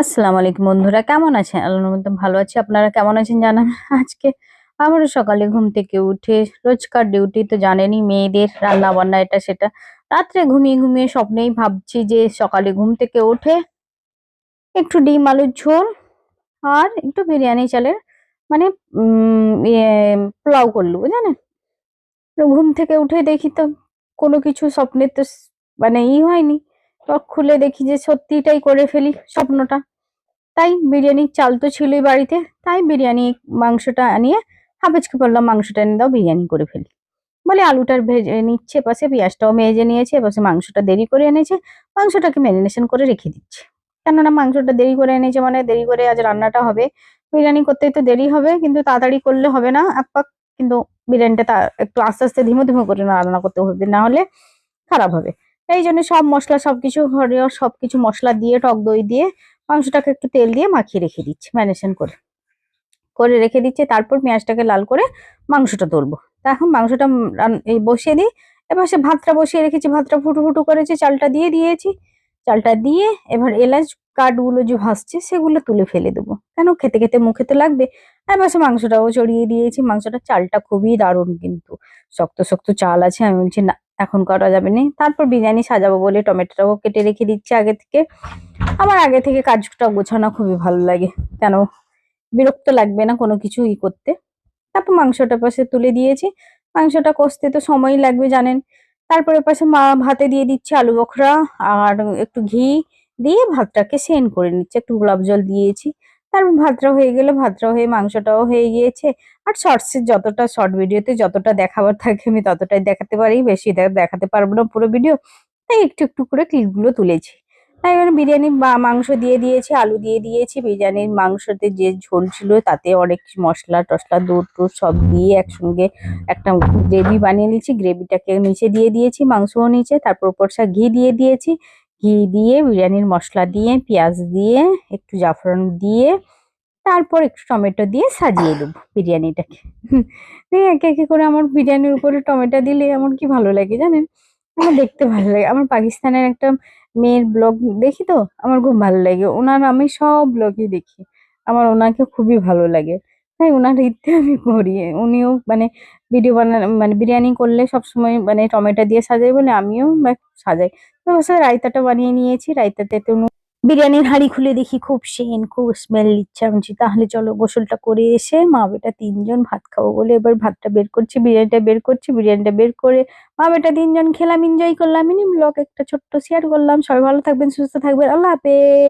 আসসালামু আলাইকুম বন্ধুরা, কেমন আছেন? আল্লাহর রহমতে ভালো আছি। আপনারা কেমন আছেন জানান। আজকে আমারও সকালে ঘুম থেকে উঠে রোজকার ডিউটি তো জানেনই, মেয়েদের রান্না বান্না এটা সেটা। রাত্রে ঘুমিয়ে ঘুমিয়ে স্বপ্নেই ভাবছি যে সকালে ঘুম থেকে উঠে একটু ডিম আলুর ঝোল আর একটু বিরিয়ানি চালের মানে পোলাও করলু জানেন। তো ঘুম থেকে উঠে দেখি তো কোনো কিছু স্বপ্নের তো মানে হয়নি। চোখ খুলে দেখি যে সত্যিটাই করে ফেলি স্বপ্নটা। তাই বিরিয়ানির চাল তো ছিলই বাড়িতে, তাই বিরিয়ানি মাংসটা আনিয়ে হাফেজকে বললাম মাংসটা এনে দাও, বিরিয়ানি করে ফেলি। বলে আলুটার ভেজে নিচ্ছে, পাশে পেঁয়াজটাও ভেজে নিয়েছে, পাশে মাংসটা দেরি করে এনেছে, মাংসটাকে ম্যারিনেশন করে রেখে দিচ্ছে। কেননা মাংসটা দেরি করে এনেছে মানে দেরি করে আজ রান্নাটা হবে, বিরিয়ানি করতেই তো দেরি হবে, কিন্তু তাড়াতাড়ি করলে হবে না এক পাক। কিন্তু বিরিয়ানিটা একটু আস্তে আস্তে ধীমে ধীমে করে রান্না করতে হবে, না হলে খারাপ হবে। এই জন্য সব মশলা সবকিছু ঘরে সবকিছু মশলা দিয়ে টক দই দিয়ে মাংসটাকে একটু তেল দিয়ে মাখিয়ে রেখে দিচ্ছি, ম্যারিনেশন করে করে রেখে দিচ্ছি। তারপর পেঁয়াজটাকে লাল করে মাংসটা তুলবো। তা এখন মাংসটা এই বসিয়ে দিই। এবার সে ভাতটা বসিয়ে রেখেছি, ভাতটা ফুটু ফুটু করেছে, চালটা দিয়ে দিয়েছি। চালটা দিয়ে এবার এলাচ কাঠগুলো যে ভাসছে সেগুলো তুলে ফেলে দেবো, কেন খেতে খেতে মুখে তো লাগবে। আর পাশে মাংসটাও চড়িয়ে দিয়েছি। মাংসটা চালটা খুবই দারুণ, কিন্তু শক্ত শক্ত চাল আছে। আমি বলছি না, এখন করা যাবে না। তারপর বিরিয়ানি সাজাবো বলে টমেটোটাও কেটে রেখে দিচ্ছি আগে থেকে। আমার আগে থেকে কাজটা গোছানো খুবই ভালো লাগে, কেন বিরক্ত লাগবে না কোনো কিছু করতে। তারপর মাংসটা পাশে তুলে দিয়েছি। মাংসটা কষতে তো সময় লাগবে জানেন। তারপরে পাশে ভাতে দিয়ে দিচ্ছি আলু বখরা আর একটু ঘি দিয়ে ভাতটাকে সেন করে নিচ্ছি, একটু গোলাপ জল দিয়েছি। তারপর ভাতটা হয়ে গেলে ভাতটা হয়ে মাংসটাও হয়ে গিয়েছে। আর শর্টসের যতটা শর্ট ভিডিওতে যতটা দেখাবার থাকে আমি ততটাই দেখাতে পারি, বেশি দেখাতে পারবো না পুরো ভিডিও। তাই একটু একটু করে ক্লিপগুলো তুলেছি। তাই এবার বিরিয়ানি মাংস দিয়ে দিয়েছি, আলু দিয়ে দিয়েছি। বিরিয়ানির মাংসতে যে ঝোল ছিল তাতে অনেক মশলা টশলা দুধ টুধ সব দিয়ে একসঙ্গে একটা গ্রেভি বানিয়ে নিয়েছি। গ্রেভিটাকে নিচে দিয়ে দিয়েছি, মাংসও নিচে। তারপর উপর ঘি দিয়ে দিয়েছি। ঘি দিয়ে বিরিয়ানির মশলা দিয়ে পেঁয়াজ দিয়ে একটু জাফরান দিয়ে তারপর একটু টমেটো দিয়ে সাজিয়ে দেবো বিরিয়ানিটাকে। এই একে একে করে আমার বিরিয়ানির উপরে টমেটো দিলে আমার কি ভালো লাগে জানেন। আমার দেখতে ভালো লাগে। আমার পাকিস্তানের একটা মেয়ের ব্লগ দেখি তো আমার খুব ভালো লাগে। ওনার আমি সব ব্লগই দেখি। আমার ওনাকে খুবই ভালো লাগে। তাই ওনার ইত্যে আমি করি। উনিও মানে ভিডিও বানানো মানে বিরিয়ানি করলে সবসময় মানে টমেটো দিয়ে সাজাই বলে আমিও সাজাই। তো অবশ্য রায়তাটা বানিয়ে নিয়েছি। রায়তাতে তো বিরিয়ানির হাঁড়ি খুলে দেখি খুব সেন, খুব স্মেল দিচ্ছে। আমি বলছি, তাহলে চলো গোসলটা করে এসে মা বেটা তিনজন ভাত খাবো বলে এবার ভাতটা বের করছি, বিরিয়ানিটা বের করছি। বিরিয়ানিটা বের করে মা বেটা তিনজন খেলাম, এনজয় করলাম। মিনি ব্লগ একটা ছোট্ট শেয়ার করলাম। সবাই ভালো থাকবেন, সুস্থ থাকবেন। আল্লাহ হাফেজ।